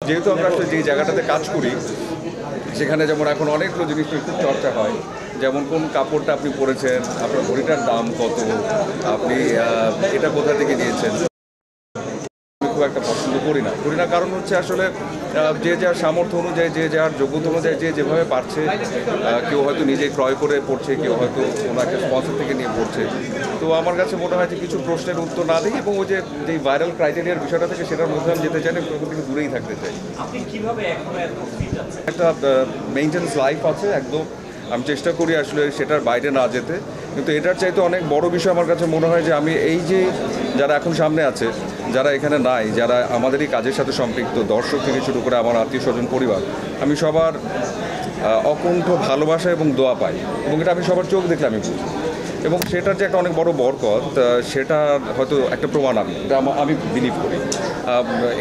যেহেতু আমরা আসলে যে জায়গাটাতে কাজ করি সেখানে যেমন এখন অনেকগুলো জিনিস খুব চর্চা হয়, যেমন কোন কাপড়টা আপনি পরেছেন, আপনার ঘড়িটার দাম কত, আপনি এটা কোথা থেকে নিয়েছেন। খুব একটা পছন্দ করি না কারণ হচ্ছে আসলে যে যার সামর্থ্য অনুযায়ী, যে যার যোগ্যতা অনুযায়ী যে যেভাবে পারছে, কেউ হয়তো নিজেই ক্রয় করে পড়ছে, কেউ হয়তো কোনো একটা স্পন্সর থেকে নিয়ে পড়ছে। তো আমার কাছে মনে হয় যে কিছু প্রশ্নের উত্তর না দিই এবং ওই যে ভাইরাল ক্রাইটেরিয়ার বিষয়টা থেকে সেটার মধ্যে আমি যেতে চাই না, ওখান থেকে দূরেই থাকতে চাই। একটা মেইনটেন্স লাইফ আছে একদম, আমি চেষ্টা করি আসলে সেটার বাইরে না যেতে, কিন্তু এটার চাইতে অনেক বড় বিষয় আমার কাছে মনে হয় যে আমি এই যে যারা এখন সামনে আছে, যারা এখানে নাই, যারা আমাদের এই কাজের সাথে সম্পৃক্ত, দর্শক থেকে শুরু করে আমার আত্মীয় স্বজন পরিবার, আমি সবার অকুণ্ঠ ভালোবাসা এবং দোয়া পাই এবং এটা আমি সবার চোখ দেখলে আমি বুঝি এবং সেটার যে একটা অনেক বড় বরকত, সেটা হয়তো একটা প্রমাণ আমি বিলিভ করি।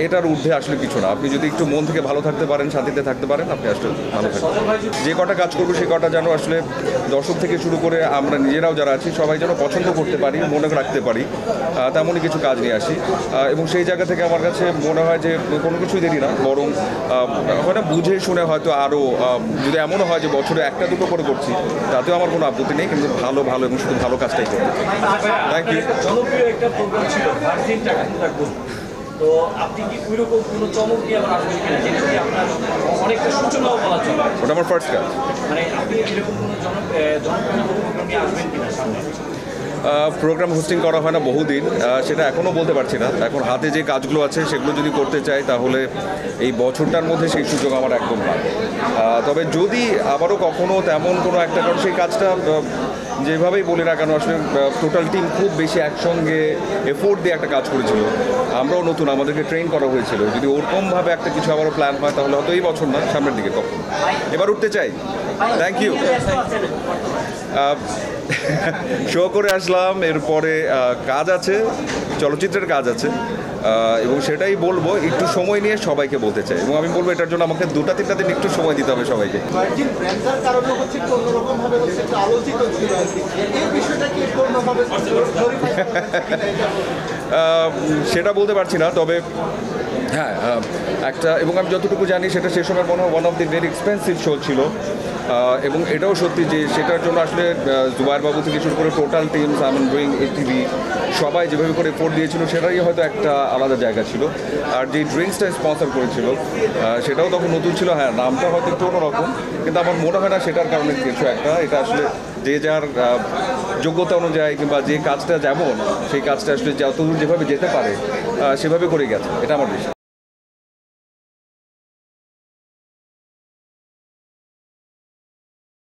এটার ঊর্ধ্বে আসলে কিছু না। আপনি যদি একটু মন থেকে ভালো থাকতে পারেন, শান্তিতে থাকতে পারেন, আপনি আসলে ভালো থাকবেন। যে কটা কাজ করবো সেই কটা যেন আসলে দর্শক থেকে শুরু করে আমরা নিজেরাও যারা আছি সবাই যেন পছন্দ করতে পারি, মনে রাখতে পারি, তেমনই কিছু কাজ নিয়ে আসি এবং সেই জায়গা থেকে আমার কাছে মনে হয় যে কোনো কিছুই দেরি না, বরং হয়তো বুঝে শুনে হয়তো আরও যদি এমনও হয় যে বছরে একটা দুটো করে করছি, তাতেও আমার কোনো আপত্তি নেই, কিন্তু ভালো এবং শুধু ভালো কাজটাই করতে। Thank you. জনপ্রিয় একটা প্রোগ্রাম ছিল ভার্জিন টাকা, তো আপনি কি ওইরকম কোনো চমক দিয়ে আবার আসবেন কিনা, যেটা দিয়ে আপনার অনেকটা সূচনাও বলা চলে? ওটা আমার ফার্স্ট কাজ। মানে আপনি এরকম কোনো জনপ্রিয় প্রোগ্রাম নিয়ে আসবেন কিনা সামনে? প্রোগ্রাম হোস্টিং করা হয় না বহুদিন, সেটা এখনও বলতে পারছি না। এখন হাতে যে কাজগুলো আছে সেগুলো যদি করতে চাই তাহলে এই বছরটার মধ্যে সেই সুযোগ আমার একদম না। তবে যদি আবারও কখনো তেমন কোনো একটা, কারণ সেই কাজটা যেভাবেই বলি না কেন আসলে টোটাল টিম খুব বেশি একসঙ্গে এফোর্ট দিয়ে একটা কাজ করেছিল, আমরাও নতুন, আমাদেরকে ট্রেন করা হয়েছিল। যদি ওরকমভাবে একটা কিছু আবারও প্ল্যান হয় তাহলে হয়তো এই বছর না, সামনের দিকে কখন এবার উঠতে চাই। Thank you. শো করে আসলাম, এরপরে কাজ আছে, চলচ্চিত্রের কাজ আছে এবং সেটাই বলবো, একটু সময় নিয়ে সবাইকে বলতে চাই এবং আমি বলবো এটার জন্য আমাকে 2-3 দিন একটু সময় দিতে হবে সবাইকে। সেটা বলতে পারছি না, তবে হ্যাঁ একটা, এবং আমি যতটুকু জানি সেটা সে সময় মনে হয় one of the very expensive show ছিল এবং এটাও সত্যি যে সেটার জন্য আসলে জুবায়ের বাবু থেকে শুরু করে টোটাল টিম, সামন ডুইং, এটিভি সবাই যেভাবে করে এফোর্ট দিয়েছিল সেটাই হয়তো একটা আলাদা জায়গা ছিল। আর যে ড্রিঙ্কসটা স্পন্সর করেছিল সেটাও তখন নতুন ছিল, হ্যাঁ নামটা হয়তো একটু অন্যরকম, কিন্তু আমার মনে হয় না সেটার কারণে কিছু একটা, এটা আসলে যে যার যোগ্যতা অনুযায়ী কিংবা যে কাজটা যেমন সেই কাজটা আসলে যতদূর যেভাবে যেতে পারে সেভাবে করে গেছে, এটা আমার বিশ্বাস।